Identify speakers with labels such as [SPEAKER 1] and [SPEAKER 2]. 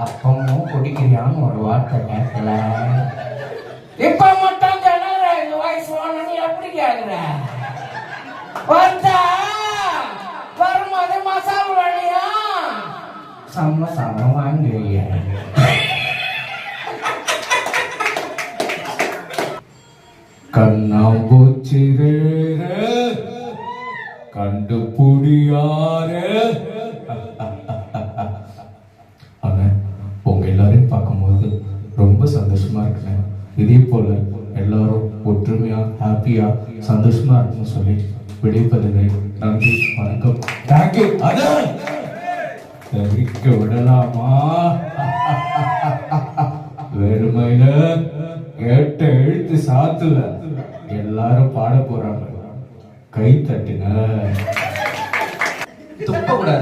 [SPEAKER 1] அப்பமும் குடிக்கிறியான்னு ஒரு வார்த்தை கேட்கல. இப்ப மட்டும் திணற இந்த வயசு வேணும்னு எப்படி கேக்குற? வந்தா வரும்போது மசாலா வழியா செம்ம செம்ம வாங்குவீங்க. கண்ணாம்பூச்சிரே கண்டுபிடியாரு. உங்க எல்லாரையும் பார்க்கும்போது ரொம்ப சந்தோஷமா இருக்குங்க. இதே போல எல்லாரும் ஒற்றுமையா ஹாப்பியா சந்தோஷமா இருக்குன்னு சொல்லி விடைபெறுகிறேன். நன்றி, வணக்கம். தேங்க்யூ. தெரிவிக்க விடலாமா? வெறுமையில கேட்ட எழுத்து சாத்துல எல்லாரும் பாட போறாங்க. கை தட்டுங்க. துப்ப கூடாது.